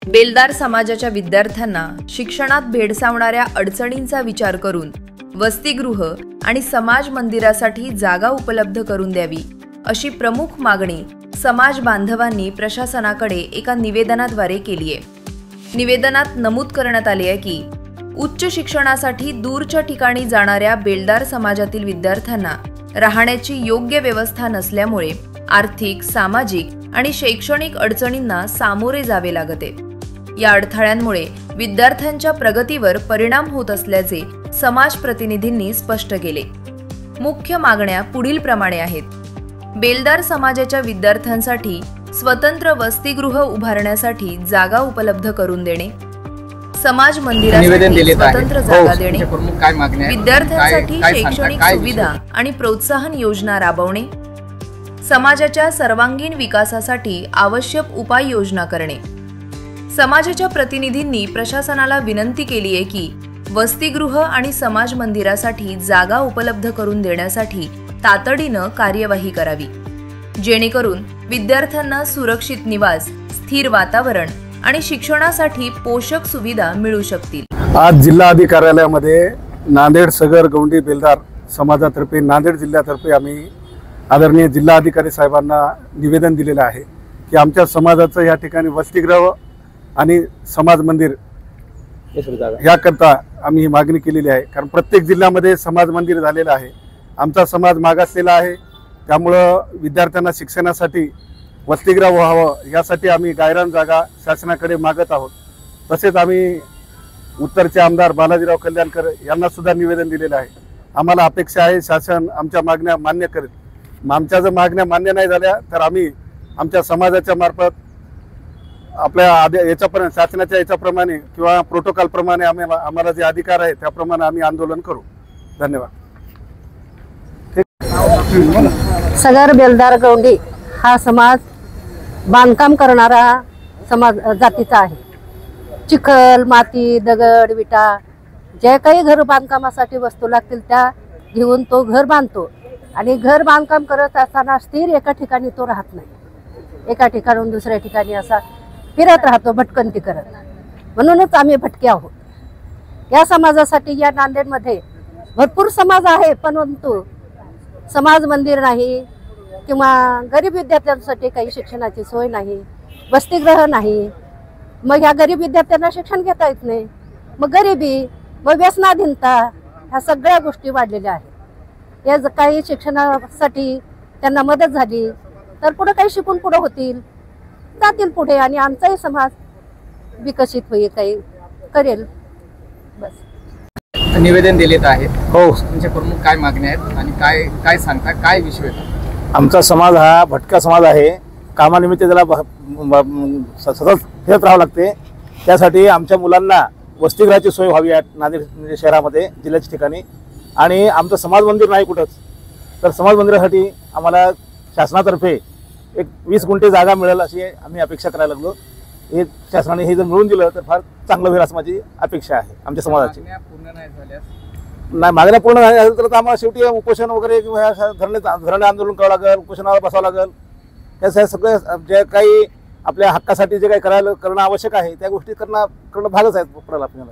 बेलदार समाजाच्या विद्यार्थ्यांना शिक्षणात भेडसावणाऱ्या अडचणींचा विचार करून वसतिगृह आणि समाज मंदिरासाठी जागा उपलब्ध करून द्यावी अशी प्रमुख मागणी समाज बांधवांनी प्रशासनाकडे एका निवेदनाद्वारे केली आहे। निवेदनात नमूद करण्यात आले आहे की उच्च शिक्षणासाठी दूरच्या ठिकाणी जाणाऱ्या बेलदार समाजातील विद्यार्थ्यांना राहण्याची योग्य व्यवस्था नसल्यामुळे आर्थिक, सामाजिक आणि शैक्षणिक अडचणींना सामोरे जावे लागते। या अडथळ्यांमुळे विद्यार्थ्यांच्या प्रगतीवर परिणाम होत असल्याचे समाज प्रतिनिधींनी स्पष्ट केले। मुख्य मागण्या पुढील प्रमाणे आहेत। बेलदार समाजाच्या विद्यार्थ्यांसाठी स्वतंत्र वसतिगृह उभारण्यासाठी जागा उपलब्ध करून देणे, समाज मंदिरासाठी स्वतंत्र जागा देणे, विद्यार्थ्यांसाठी शैक्षणिक सुविधा आणि प्रोत्साहन योजना राबवणे, समाजाच्या सर्वांगीण विकासासाठी आवश्यक उपाययोजना करणे। समाजाच्या प्रतिनिधींनी प्रशासनाला विनंती केली आहे की वसतिगृह आणि समाज मंदिरासाठी जागा उपलब्ध करून देण्यासाठी तातडीनं कार्यवाही करावी, जेणेकरून विद्यार्थ्यांना सुरक्षित निवास, स्थिर वातावरण आणि शिक्षणासाठी पोषक सुविधा मिळू शकतील। आज जिल्हा अधिकाऱ्यालयामध्ये नांदेड सगर गौंडी बेलदार समाजातर्फे नांदेड जिल्ह्यातर्फे आम्ही आदरणीय जिल्हाधिकारी साहेबांना निवेदन दिलेलं आहे की आमच्या समाजाचं या ठिकाणी वसतिगृह आणि समाज मंदिर याकरता आम्ही ही मागणी केलेली आहे। कारण प्रत्येक जिल्ह्यामध्ये समाज मंदिर झालेलं आहे। आमचा समाज मागासलेला आहे, त्यामुळं विद्यार्थ्यांना शिक्षणासाठी वसतिगृह व्हावं यासाठी आम्ही गायरान जागा शासनाकडे मागत आहोत। तसेच आम्ही उत्तरचे आमदार बालाजीराव कल्याणकर यांना सुद्धा निवेदन दिलेलं आहे। आम्हाला अपेक्षा आहे शासन आमच्या मागण्या मान्य करेल। आमच्या जर मागण्या मान्य नाही झाल्या तर आम्ही आमच्या समाजाच्या मार्फत आपल्या याच्यापर्यंत शासनाच्या याच्याप्रमाणे किंवा प्रोटोकॉल प्रमाणे आम्हाला जे अधिकार आहे त्याप्रमाणे आम्ही आंदोलन करू। धन्यवाद। सगर बेलदार गौंडी हा समाज बांधकाम करणारा समाज जातीचा आहे। चिखल, माती, दगड, विटा जे काही घर बांधकामासाठी वस्तू लागतील त्या घेऊन तो घर बांधतो आणि घर बांधकाम करत असताना स्थिर एका ठिकाणी तो राहत नाही। एका ठिकाणून दुसऱ्या ठिकाणी असा फिरत राहतो, भटकंती करत। म्हणूनच आम्ही भटके आहोत। या समाजासाठी या नांदेडमध्ये भरपूर समाज आहे, परंतु समाज मंदिर नाही किंवा गरीब विद्यार्थ्यांसाठी काही शिक्षणाची सोय नाही, वसतिगृह नाही। मग ह्या गरीब विद्यार्थ्यांना शिक्षण घेता येत नाही, मग गरिबी, मग व्यसनाधीनता ह्या सगळ्या गोष्टी वाढलेल्या आहेत। या काही शिक्षणासाठी त्यांना मदत झाली तर पुढे काही शिकून पुढे होतील, जातील पुढे आणि आमचाही समाज विकसित होईल, काही करेल। बस निवेदन दिलेत आहे। हो, तुमच्या प्रमुख काय मागण्या आहेत आणि काय काय सांगता, काय विषय? आमचा समाज हा भटका समाज आहे। कामानिमित्त त्याला सतत फिरत राहावं लागते। त्यासाठी आमच्या मुलांना वसतिगृहाची सोय व्हावी नांदेड शहरामध्ये, जिल्ह्याच्या ठिकाणी। आणि आमचं समाज मंदिर नाही कुठंच, तर समाज मंदिरासाठी आम्हाला शासनातर्फे एक 20 गुंठे जागा मिळेल अशी आम्ही अपेक्षा करायला लागलो। हे शासनाने हे जर मिळून दिलं तर फार चांगलं होईल असं माझी अपेक्षा आहे आमच्या समाजाची। नाही मागण्या पूर्ण झाल्या तर आम्हाला शेवटी उपोषण वगैरे किंवा धरणे आंदोलन करावं लागेल, उपोषणाला बसावं लागेल। त्या सगळे जे काही आपल्या हक्कासाठी जे काही करणं आवश्यक आहे त्या गोष्टी करणं भागच आहेत आपल्याला।